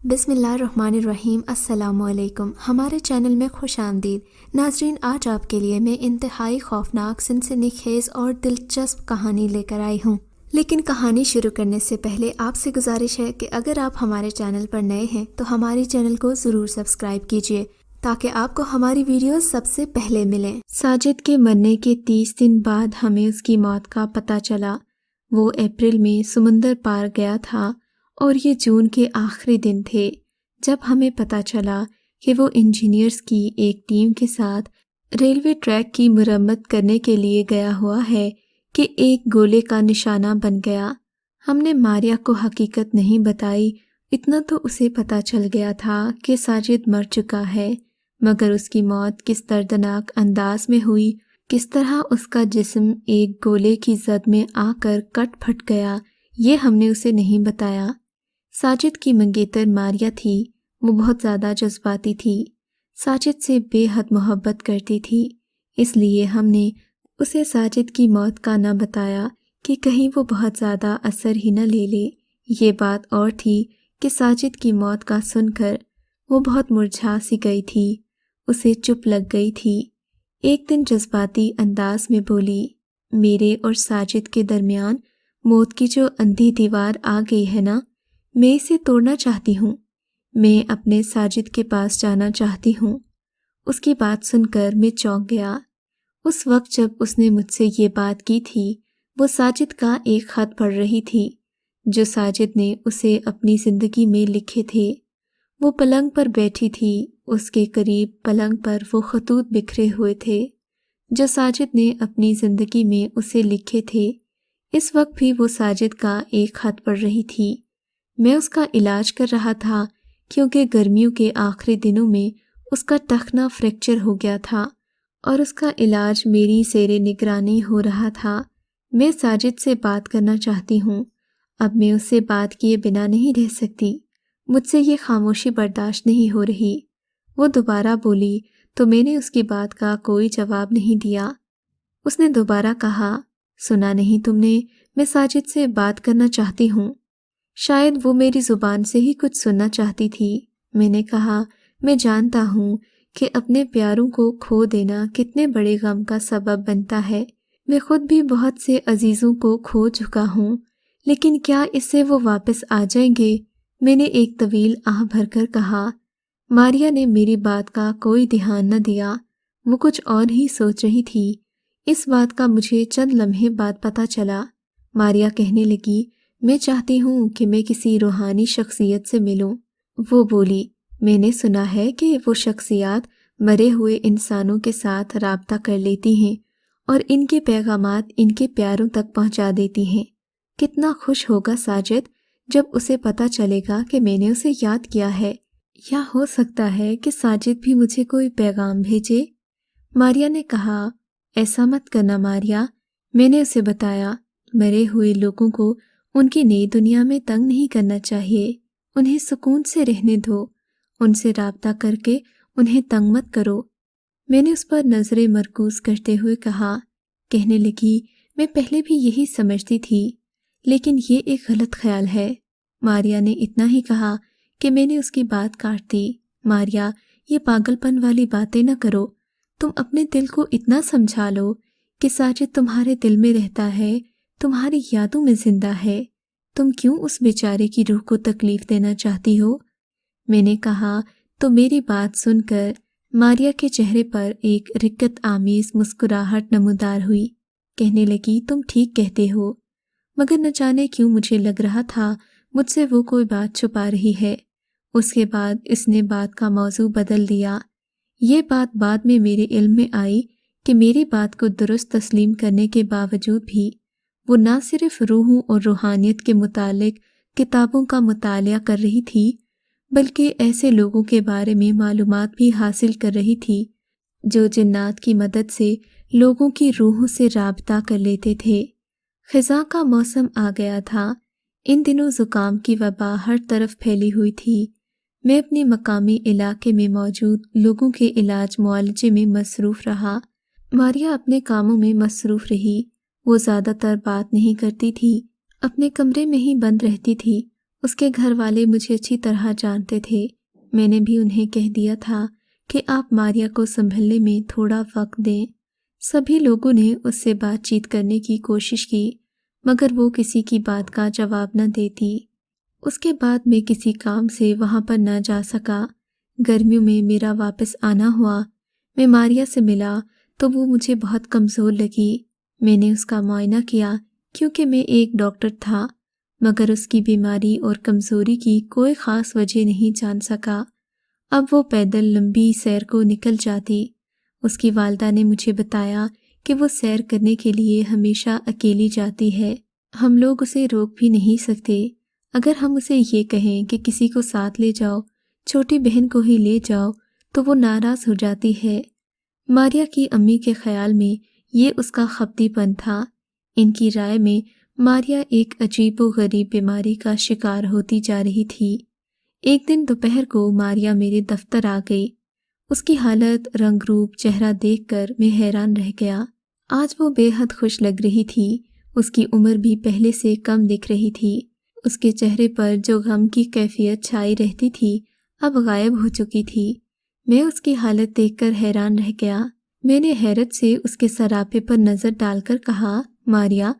بسم اللہ الرحمن الرحیم۔ السلام علیکم، ہمارے چینل میں خوش آمدید ناظرین۔ آج آپ کے لیے میں انتہائی خوفناک، سنسنی خیز اور دلچسپ کہانی لے کر آئی ہوں، لیکن کہانی شروع کرنے سے پہلے آپ سے گزارش ہے کہ اگر آپ ہمارے چینل پر نئے ہیں تو ہماری چینل کو ضرور سبسکرائب کیجیے تاکہ آپ کو ہماری ویڈیوز سب سے پہلے ملیں۔ ساجد کے مرنے کے 30 دن بعد ہمیں اس کی موت کا پتہ چلا۔ وہ اپریل میں سمندر پار گیا تھا اور یہ جون کے آخری دن تھے جب ہمیں پتہ چلا کہ وہ انجینئرز کی ایک ٹیم کے ساتھ ریلوے ٹریک کی مرمت کرنے کے لیے گیا ہوا ہے کہ ایک گولے کا نشانہ بن گیا۔ ہم نے ماریا کو حقیقت نہیں بتائی، اتنا تو اسے پتہ چل گیا تھا کہ ساجد مر چکا ہے، مگر اس کی موت کس دردناک انداز میں ہوئی، کس طرح اس کا جسم ایک گولے کی زد میں آ کر کٹ پھٹ گیا، یہ ہم نے اسے نہیں بتایا۔ ساجد کی منگیتر ماریا تھی، وہ بہت زیادہ جذباتی تھی، ساجد سے بے حد محبت کرتی تھی، اس لیے ہم نے اسے ساجد کی موت کا نہ بتایا کہ کہیں وہ بہت زیادہ اثر ہی نہ لے لے۔ یہ بات اور تھی کہ ساجد کی موت کا سن کر وہ بہت مرجھا سی گئی تھی، اسے چپ لگ گئی تھی۔ ایک دن جذباتی انداز میں بولی، میرے اور ساجد کے درمیان موت کی جو اندھی دیوار آ گئی ہے نا، میں اسے توڑنا چاہتی ہوں، میں اپنے ساجد کے پاس جانا چاہتی ہوں۔ اس کی بات سن کر میں چونک گیا۔ اس وقت جب اس نے مجھ سے یہ بات کی تھی وہ ساجد کا ایک خط پڑھ رہی تھی جو ساجد نے اسے اپنی زندگی میں لکھے تھے۔ وہ پلنگ پر بیٹھی تھی، اس کے قریب پلنگ پر وہ خطوط بکھرے ہوئے تھے جو ساجد نے اپنی زندگی میں اسے لکھے تھے۔ اس وقت بھی وہ ساجد کا ایک خط پڑھ رہی تھی۔ میں اس کا علاج کر رہا تھا کیونکہ گرمیوں کے آخری دنوں میں اس کا ٹخنہ فریکچر ہو گیا تھا اور اس کا علاج میری زیر نگرانی ہو رہا تھا۔ میں ساجد سے بات کرنا چاہتی ہوں، اب میں اس سے بات کیے بنا نہیں رہ سکتی، مجھ سے یہ خاموشی برداشت نہیں ہو رہی۔ وہ دوبارہ بولی تو میں نے اس کی بات کا کوئی جواب نہیں دیا۔ اس نے دوبارہ کہا، سنا نہیں تم نے، میں ساجد سے بات کرنا چاہتی ہوں۔ شاید وہ میری زبان سے ہی کچھ سننا چاہتی تھی۔ میں نے کہا، میں جانتا ہوں کہ اپنے پیاروں کو کھو دینا کتنے بڑے غم کا سبب بنتا ہے، میں خود بھی بہت سے عزیزوں کو کھو چکا ہوں، لیکن کیا اس سے وہ واپس آ جائیں گے؟ میں نے ایک طویل آہ بھر کر کہا۔ ماریا نے میری بات کا کوئی دھیان نہ دیا، وہ کچھ اور ہی سوچ رہی تھی۔ اس بات کا مجھے چند لمحے بعد پتہ چلا۔ ماریا کہنے لگی، میں چاہتی ہوں کہ میں کسی روحانی شخصیت سے ملوں۔ وہ بولی، میں نے سنا ہے کہ وہ شخصیات مرے ہوئے انسانوں کے ساتھ رابطہ کر لیتی ہیں اور ان کے پیغامات ان کے پیاروں تک پہنچا دیتی ہیں۔ کتنا خوش ہوگا ساجد جب اسے پتہ چلے گا کہ میں نے اسے یاد کیا ہے، یا ہو سکتا ہے کہ ساجد بھی مجھے کوئی پیغام بھیجے۔ ماریا نے کہا، ایسا مت کرنا ماریا، میں نے اسے بتایا، مرے ہوئے لوگوں کو ان کی نئی دنیا میں تنگ نہیں کرنا چاہیے، انہیں سکون سے رہنے دو، ان سے رابطہ کر کے انہیں تنگ مت کرو۔ میں نے اس پر نظریں مرکوز کرتے ہوئے کہا، کہنے لگی، میں پہلے بھی یہی سمجھتی تھی، لیکن یہ ایک غلط خیال ہے۔ ماریا نے اتنا ہی کہا کہ میں نے اس کی بات کاٹ دی۔ ماریا، یہ پاگل پن والی باتیں نہ کرو، تم اپنے دل کو اتنا سمجھا لو کہ ساجد تمہارے دل میں رہتا ہے، تمہاری یادوں میں زندہ ہے، تم کیوں اس بیچارے کی روح کو تکلیف دینا چاہتی ہو؟ میں نے کہا تو میری بات سن کر ماریا کے چہرے پر ایک رقت آمیز مسکراہٹ نمودار ہوئی، کہنے لگی، تم ٹھیک کہتے ہو، مگر نہ جانے کیوں مجھے لگ رہا تھا مجھ سے وہ کوئی بات چھپا رہی ہے۔ اس کے بعد اس نے بات کا موضوع بدل دیا۔ یہ بات بعد میں میرے علم میں آئی کہ میری بات کو درست تسلیم کرنے کے باوجود بھی وہ نہ صرف روحوں اور روحانیت کے متعلق کتابوں کا مطالعہ کر رہی تھی، بلکہ ایسے لوگوں کے بارے میں معلومات بھی حاصل کر رہی تھی جو جنات کی مدد سے لوگوں کی روحوں سے رابطہ کر لیتے تھے۔ خزاں کا موسم آ گیا تھا، ان دنوں زکام کی وبا ہر طرف پھیلی ہوئی تھی۔ میں اپنے مقامی علاقے میں موجود لوگوں کے علاج معالجے میں مصروف رہا۔ ماریا اپنے کاموں میں مصروف رہی، وہ زیادہ تر بات نہیں کرتی تھی، اپنے کمرے میں ہی بند رہتی تھی اس کے گھر والے مجھے اچھی طرح جانتے تھے۔ میں نے بھی انہیں کہہ دیا تھا کہ آپ ماریا کو سنبھلنے میں تھوڑا وقت دیں۔ سبھی لوگوں نے اس سے بات چیت کرنے کی کوشش کی، مگر وہ کسی کی بات کا جواب نہ دیتی۔ اس کے بعد میں کسی کام سے وہاں پر نہ جا سکا۔ گرمیوں میں میرا واپس آنا ہوا۔ میں ماریا سے ملا تو وہ مجھے بہت کمزور لگی۔ میں نے اس کا معائنہ کیا کیونکہ میں ایک ڈاکٹر تھا، مگر اس کی بیماری اور کمزوری کی کوئی خاص وجہ نہیں جان سکا۔ اب وہ پیدل لمبی سیر کو نکل جاتی۔ اس کی والدہ نے مجھے بتایا کہ وہ سیر کرنے کے لیے ہمیشہ اکیلی جاتی ہے۔ ہم لوگ اسے روک بھی نہیں سکتے۔ اگر ہم اسے یہ کہیں کہ کسی کو ساتھ لے جاؤ، چھوٹی بہن کو ہی لے جاؤ، تو وہ ناراض ہو جاتی ہے۔ ماریا کی امی کے خیال میں یہ اس کا خبتی پن تھا۔ ان کی رائے میں ماریا ایک عجیب و غریب بیماری کا شکار ہوتی جا رہی تھی۔ ایک دن دوپہر کو ماریا میرے دفتر آ گئی۔ اس کی حالت، رنگ روپ، چہرہ دیکھ کر میں حیران رہ گیا۔ آج وہ بے حد خوش لگ رہی تھی۔ اس کی عمر بھی پہلے سے کم دکھ رہی تھی۔ اس کے چہرے پر جو غم کی کیفیت چھائی رہتی تھی اب غائب ہو چکی تھی۔ میں اس کی حالت دیکھ کر حیران رہ گیا۔ میں نے حیرت سے اس کے سراپے پر نظر ڈال کر کہا، ماریا،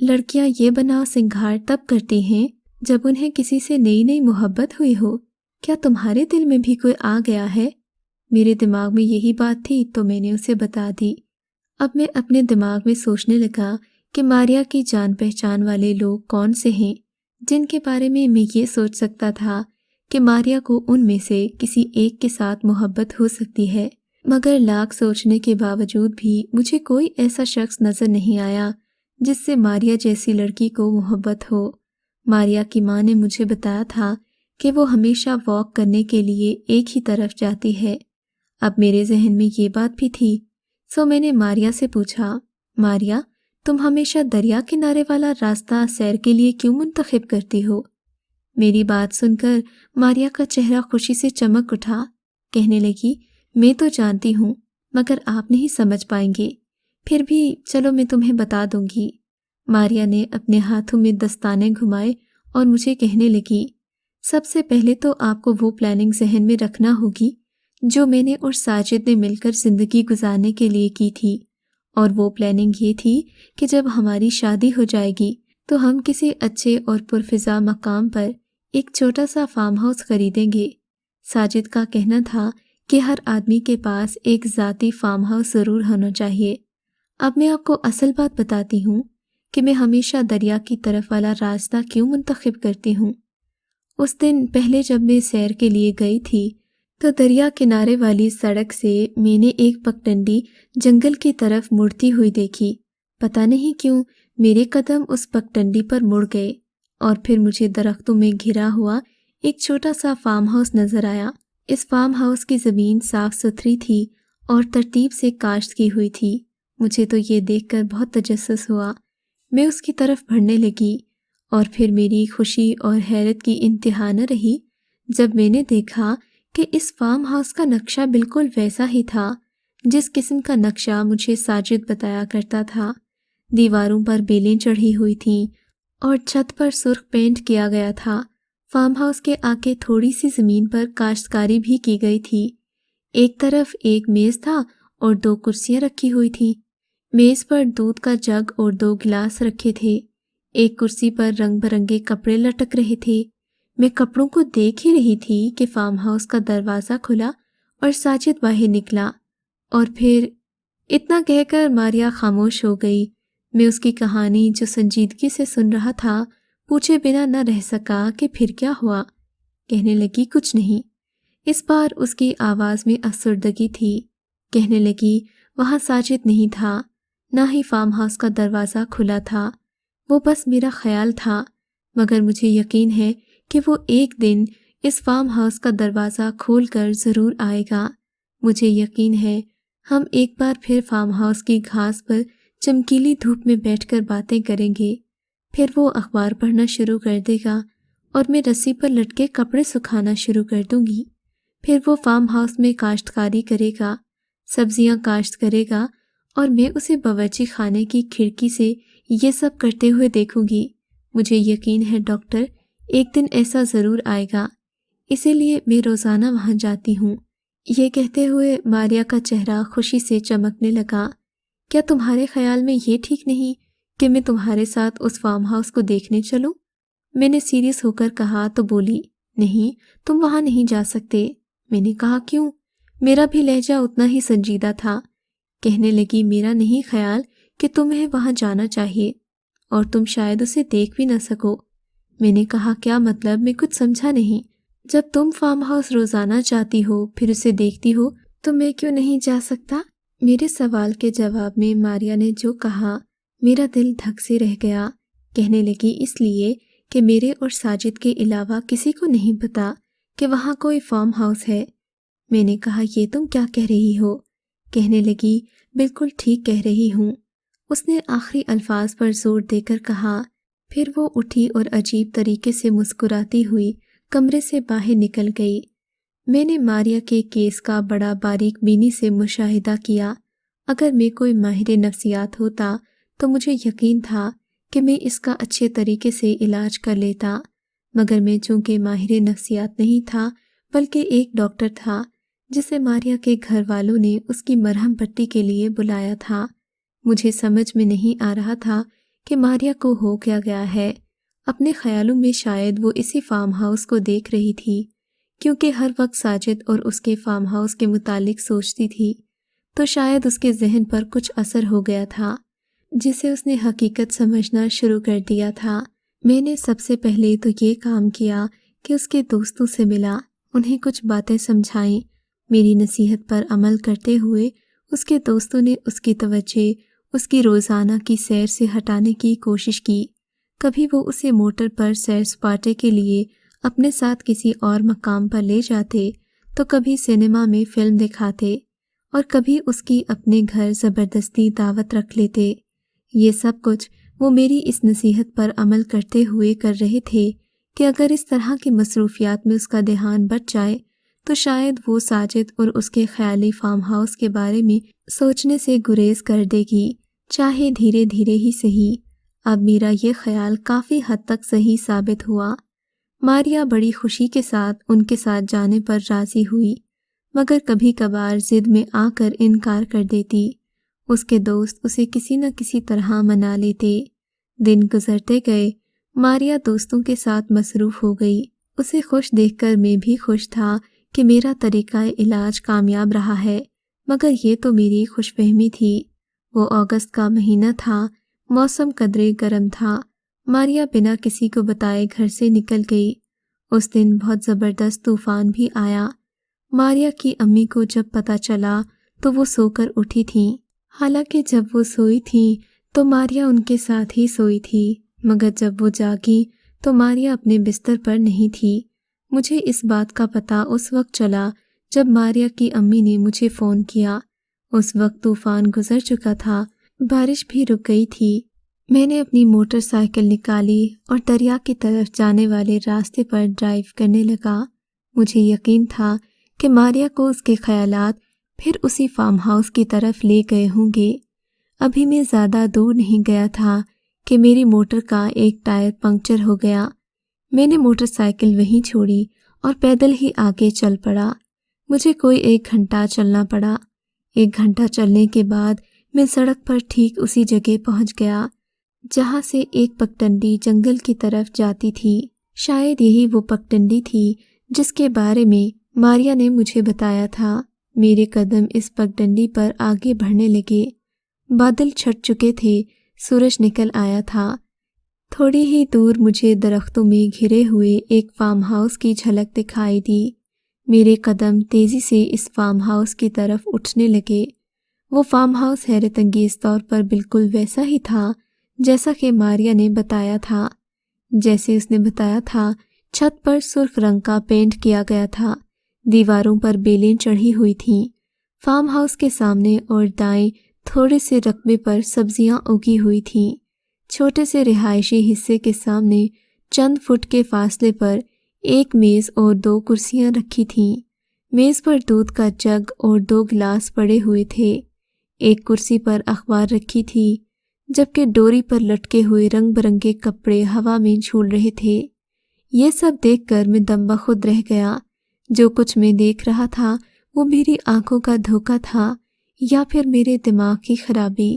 لڑکیاں یہ بناؤ سنگھار تب کرتی ہیں جب انہیں کسی سے نئی نئی محبت ہوئی ہو۔ کیا تمہارے دل میں بھی کوئی آ گیا ہے؟ میرے دماغ میں یہی بات تھی تو میں نے اسے بتا دی۔ اب میں اپنے دماغ میں سوچنے لگا کہ ماریا کی جان پہچان والے لوگ کون سے ہیں جن کے بارے میں یہ سوچ سکتا تھا کہ ماریا کو ان میں سے کسی ایک کے ساتھ محبت ہو سکتی ہے، مگر لاکھ سوچنے کے باوجود بھی مجھے کوئی ایسا شخص نظر نہیں آیا جس سے ماریا جیسی لڑکی کو محبت ہو۔ ماریا کی ماں نے مجھے بتایا تھا کہ وہ ہمیشہ واک کرنے کے لیے ایک ہی طرف جاتی ہے۔ اب میرے ذہن میں یہ بات بھی تھی، سو میں نے ماریا سے پوچھا، ماریا، تم ہمیشہ دریا کنارے والا راستہ سیر کے لیے کیوں منتخب کرتی ہو؟ میری بات سن کر ماریا کا چہرہ خوشی سے چمک اٹھا۔ کہنے لگی، میں تو جانتی ہوں مگر آپ نہیں سمجھ پائیں گے، پھر بھی چلو میں تمہیں بتا دوں گی۔ ماریا نے اپنے ہاتھوں میں دستانے گھمائے اور مجھے کہنے لگی، سب سے پہلے تو آپ کو وہ پلاننگ ذہن میں رکھنا ہوگی جو میں نے اور ساجد نے مل کر زندگی گزارنے کے لیے کی تھی، اور وہ پلاننگ یہ تھی کہ جب ہماری شادی ہو جائے گی تو ہم کسی اچھے اور پرفضا مقام پر ایک چھوٹا سا فارم ہاؤس خریدیں گے۔ ساجد کا کہنا تھا کہ ہر آدمی کے پاس ایک ذاتی فارم ہاؤس ضرور ہونا چاہیے۔ اب میں آپ کو اصل بات بتاتی ہوں کہ میں ہمیشہ دریا کی طرف والا راستہ کیوں منتخب کرتی ہوں۔ اس دن پہلے جب میں سیر کے لیے گئی تھی تو دریا کنارے والی سڑک سے میں نے ایک پگڈنڈی جنگل کی طرف مڑتی ہوئی دیکھی۔ پتہ نہیں کیوں میرے قدم اس پگڈنڈی پر مڑ گئے اور پھر مجھے درختوں میں گھرا ہوا ایک چھوٹا سا فارم ہاؤس نظر آیا۔ اس فارم ہاؤس کی زمین صاف ستھری تھی اور ترتیب سے کاشت کی ہوئی تھی۔ مجھے تو یہ دیکھ کر بہت تجسس ہوا۔ میں اس کی طرف بڑھنے لگی اور پھر میری خوشی اور حیرت کی انتہا نہ رہی جب میں نے دیکھا کہ اس فارم ہاؤس کا نقشہ بالکل ویسا ہی تھا جس قسم کا نقشہ مجھے ساجد بتایا کرتا تھا۔ دیواروں پر بیلیں چڑھی ہوئی تھیں اور چھت پر سرخ پینٹ کیا گیا تھا۔ فارم ہاؤس کے آگے تھوڑی سی زمین پر کاشتکاری بھی کی گئی تھی۔ ایک طرف ایک میز تھا اور 2 کرسیاں رکھی ہوئی تھیں۔ میز پر دودھ کا جگ اور 2 گلاس رکھے تھے۔ ایک کرسی پر رنگ برنگے کپڑے لٹک رہے تھے۔ میں کپڑوں کو دیکھ ہی رہی تھی کہ فارم ہاؤس کا دروازہ کھلا اور ساجد باہر نکلا، اور پھر اتنا کہہ کر ماریا خاموش ہو گئی۔ میں اس کی کہانی جو سنجیدگی سے سن رہا تھا پوچھے بنا نہ رہ سکا کہ پھر کیا ہوا۔ کہنے لگی، کچھ نہیں۔ اس بار اس کی آواز میں افسردگی تھی۔ کہنے لگی، وہاں ساجد نہیں تھا، نہ ہی فارم ہاؤس کا دروازہ کھلا تھا، وہ بس میرا خیال تھا، مگر مجھے یقین ہے کہ وہ ایک دن اس فارم ہاؤس کا دروازہ کھول کر ضرور آئے گا۔ مجھے یقین ہے ہم ایک بار پھر فارم ہاؤس کی گھاس پر چمکیلی دھوپ میں بیٹھ کر باتیں کریں گے، پھر وہ اخبار پڑھنا شروع کر دے گا اور میں رسی پر لٹکے کپڑے سکھانا شروع کر دوں گی، پھر وہ فارم ہاؤس میں کاشتکاری کرے گا، سبزیاں کاشت کرے گا، اور میں اسے باورچی خانے کی کھڑکی سے یہ سب کرتے ہوئے دیکھوں گی۔ مجھے یقین ہے ڈاکٹر، ایک دن ایسا ضرور آئے گا، اسی لیے میں روزانہ وہاں جاتی ہوں۔ یہ کہتے ہوئے ماریا کا چہرہ خوشی سے چمکنے لگا۔ کیا تمہارے خیال میں یہ ٹھیک نہیں کہ میں تمہارے ساتھ اس فارم ہاؤس کو دیکھنے چلوں؟ میں نے سیریس ہو کر کہا تو بولی، نہیں، تم وہاں نہیں جا سکتے۔ میں نے کہا کیوں؟ میرا بھی لہجہ اتنا ہی سنجیدہ تھا۔ کہنے لگی، میرا نہیں خیال کہ تمہیں وہاں جانا چاہیے، اور تم شاید اسے دیکھ بھی نہ سکو۔ میں نے کہا کیا مطلب؟ میں کچھ سمجھا نہیں۔ جب تم فارم ہاؤس روزانہ جاتی ہو پھر اسے دیکھتی ہو تو میں کیوں نہیں جا سکتا؟ میرے سوال کے جواب میں ماریا نے جو کہا میرا دل دھک سے رہ گیا۔ کہنے لگی، اس لیے کہ میرے اور ساجد کے علاوہ کسی کو نہیں پتا کہ وہاں کوئی فارم ہاؤس ہے۔ میں نے کہا یہ تم کیا کہہ رہی ہو؟ کہنے لگی، بالکل ٹھیک کہہ رہی ہوں۔ اس نے آخری الفاظ پر زور دے کر کہا، پھر وہ اٹھی اور عجیب طریقے سے مسکراتی ہوئی کمرے سے باہر نکل گئی۔ میں نے ماریا کے کیس کا بڑا باریک بینی سے مشاہدہ کیا۔ اگر میں کوئی ماہر نفسیات ہوتا تو مجھے یقین تھا کہ میں اس کا اچھے طریقے سے علاج کر لیتا، مگر میں چونکہ ماہر نفسیات نہیں تھا بلکہ ایک ڈاکٹر تھا جسے ماریا کے گھر والوں نے اس کی مرہم پٹی کے لیے بلایا تھا۔ مجھے سمجھ میں نہیں آ رہا تھا کہ ماریا کو ہو کیا گیا ہے۔ اپنے خیالوں میں شاید وہ اسی فارم ہاؤس کو دیکھ رہی تھی، کیونکہ ہر وقت ساجد اور اس کے فارم ہاؤس کے متعلق سوچتی تھی، تو شاید اس کے ذہن پر کچھ اثر ہو گیا تھا جسے اس نے حقیقت سمجھنا شروع کر دیا تھا۔ میں نے سب سے پہلے تو یہ کام کیا کہ اس کے دوستوں سے ملا، انہیں کچھ باتیں سمجھائیں۔ میری نصیحت پر عمل کرتے ہوئے اس کے دوستوں نے اس کی توجہ اس کی روزانہ کی سیر سے ہٹانے کی کوشش کی۔ کبھی وہ اسے موٹر پر سیر سپاٹے کے لیے اپنے ساتھ کسی اور مقام پر لے جاتے تو کبھی سینما میں فلم دکھاتے اور کبھی اس کی اپنے گھر زبردستی دعوت رکھ لیتے۔ یہ سب کچھ وہ میری اس نصیحت پر عمل کرتے ہوئے کر رہے تھے کہ اگر اس طرح کی مصروفیات میں اس کا دھیان بٹ جائے تو شاید وہ ساجد اور اس کے خیالی فارم ہاؤس کے بارے میں سوچنے سے گریز کر دے گی، چاہے دھیرے دھیرے ہی صحیح۔ اب میرا یہ خیال کافی حد تک صحیح ثابت ہوا۔ ماریا بڑی خوشی کے ساتھ ان کے ساتھ جانے پر راضی ہوئی، مگر کبھی کبھار ضد میں آ کر انکار کر دیتی۔ اس کے دوست اسے کسی نہ کسی طرح منا لیتے۔ دن گزرتے گئے، ماریا دوستوں کے ساتھ مصروف ہو گئی۔ اسے خوش دیکھ کر میں بھی خوش تھا کہ میرا طریقہ علاج کامیاب رہا ہے، مگر یہ تو میری خوش فہمی تھی۔ وہ اگست کا مہینہ تھا، موسم قدرے گرم تھا۔ ماریا بنا کسی کو بتائے گھر سے نکل گئی۔ اس دن بہت زبردست طوفان بھی آیا۔ ماریا کی امی کو جب پتہ چلا تو وہ سو کر اٹھی تھیں۔ حالانکہ جب وہ سوئی تھیں تو ماریا ان کے ساتھ ہی سوئی تھی، مگر جب وہ جاگیں تو ماریا اپنے بستر پر نہیں تھی۔ مجھے اس بات کا پتہ اس وقت چلا جب ماریا کی امی نے مجھے فون کیا۔ اس وقت طوفان گزر چکا تھا، بارش بھی رک گئی تھی۔ میں نے اپنی موٹر سائیکل نکالی اور دریا کی طرف جانے والے راستے پر ڈرائیو کرنے لگا۔ مجھے یقین تھا کہ ماریا کو اس کے خیالات پھر اسی فارم ہاؤس کی طرف لے گئے ہوں گے۔ ابھی میں زیادہ دور نہیں گیا تھا کہ میری موٹر کا ایک ٹائر پنکچر ہو گیا۔ میں نے موٹر سائیکل وہیں چھوڑی اور پیدل ہی آگے چل پڑا۔ مجھے کوئی 1 گھنٹہ چلنا پڑا۔ 1 گھنٹہ چلنے کے بعد میں سڑک پر ٹھیک اسی جگہ پہنچ گیا جہاں سے ایک پگڈنڈی جنگل کی طرف جاتی تھی۔ شاید یہی وہ پگڈنڈی تھی جس کے بارے میں ماریا نے مجھے بتایا تھا۔ میرے قدم اس پگڈنڈی پر آگے بڑھنے لگے۔ بادل چھٹ چکے تھے، سورج نکل آیا تھا۔ تھوڑی ہی دور مجھے درختوں میں گھرے ہوئے ایک فارم ہاؤس کی جھلک دکھائی دی۔ میرے قدم تیزی سے اس فارم ہاؤس کی طرف اٹھنے لگے۔ وہ فارم ہاؤس حیرت انگیز طور پر بالکل ویسا ہی تھا جیسا کہ ماریا نے بتایا تھا۔ جیسے اس نے بتایا تھا، چھت پر سرخ رنگ کا پینٹ کیا گیا تھا، دیواروں پر بیلیں چڑھی ہوئی تھیں۔ فارم ہاؤس کے سامنے اور دائیں تھوڑے سے رقبے پر سبزیاں اگی ہوئی تھیں۔ چھوٹے سے رہائشی حصے کے سامنے چند فٹ کے فاصلے پر ایک میز اور 2 کرسیاں رکھی تھیں۔ میز پر دودھ کا جگ اور 2 گلاس پڑے ہوئے تھے۔ ایک کرسی پر اخبار رکھی تھی، جبکہ ڈوری پر لٹکے ہوئے رنگ برنگے کپڑے ہوا میں جھول رہے تھے۔ یہ سب دیکھ کر میں دم بخود رہ گیا۔ جو کچھ میں دیکھ رہا تھا وہ میری آنکھوں کا دھوکہ تھا یا پھر میرے دماغ کی خرابی،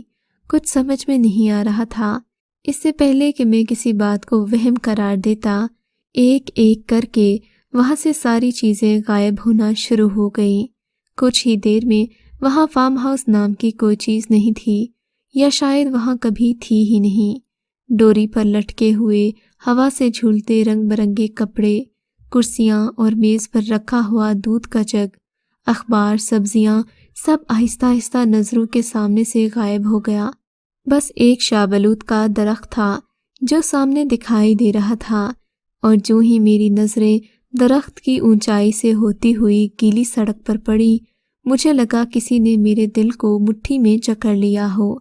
کچھ سمجھ میں نہیں آ رہا تھا۔ اس سے پہلے کہ میں کسی بات کو وہم قرار دیتا، ایک ایک کر کے وہاں سے ساری چیزیں غائب ہونا شروع ہو گئیں۔ کچھ ہی دیر میں وہاں فارم ہاؤس نام کی کوئی چیز نہیں تھی، یا شاید وہاں کبھی تھی ہی نہیں۔ ڈوری پر لٹکے ہوئے ہوا سے جھولتے رنگ برنگے کپڑے، کرسیاں اور میز پر رکھا ہوا دودھ کا جگ، اخبار، سبزیاں، سب آہستہ آہستہ نظروں کے سامنے سے غائب ہو گیا۔ بس ایک شاہبلوت کا درخت تھا جو سامنے دکھائی دے رہا تھا، اور جو ہی میری نظریں درخت کی اونچائی سے ہوتی ہوئی گیلی سڑک پر پڑی، مجھے لگا کسی نے میرے دل کو مٹھی میں جکڑ لیا ہو۔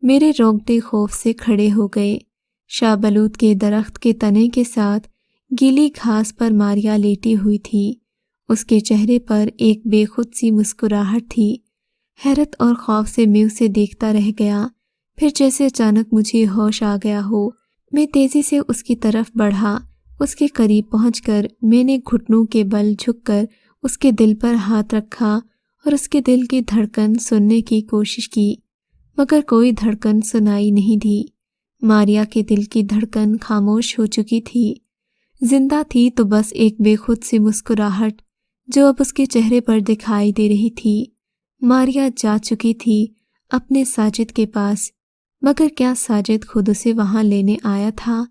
میرے رونگٹے خوف سے کھڑے ہو گئے۔ شاہبلوت کے درخت کے تنے کے ساتھ گیلی گھاس پر ماریا لیٹی ہوئی تھی۔ اس کے چہرے پر ایک بے خود سی مسکراہٹ تھی۔ حیرت اور خوف سے میں اسے دیکھتا رہ گیا۔ پھر جیسے اچانک مجھے ہوش آ گیا ہو، میں تیزی سے اس کی طرف بڑھا۔ اس کے قریب پہنچ کر میں نے گھٹنوں کے بل جھک کر اس کے دل پر ہاتھ رکھا اور اس کے دل کی دھڑکن سننے کی کوشش کی، مگر کوئی دھڑکن سنائی نہیں دی۔ ماریا کے دل کی دھڑکن خاموش ہو چکی تھی۔ زندہ تھی تو بس ایک بے خود سی مسکراہٹ جو اب اس کے چہرے پر دکھائی دے رہی تھی۔ ماریا جا چکی تھی اپنے ساجد کے پاس، مگر کیا ساجد خود اسے وہاں لینے آیا تھا؟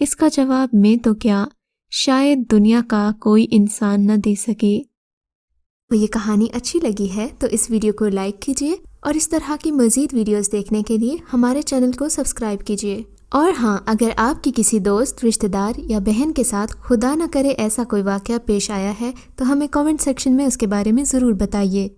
اس کا جواب میں تو کیا، شاید دنیا کا کوئی انسان نہ دے سکے۔ یہ کہانی اچھی لگی ہے تو اس ویڈیو کو لائک کیجیے، اور اس طرح کی مزید ویڈیوز دیکھنے کے لیے ہمارے چینل کو سبسکرائب کیجیے۔ اور ہاں، اگر آپ کی کسی دوست، رشتہ دار یا بہن کے ساتھ خدا نہ کرے ایسا کوئی واقعہ پیش آیا ہے تو ہمیں کامنٹ سیکشن میں اس کے بارے میں ضرور بتائیے۔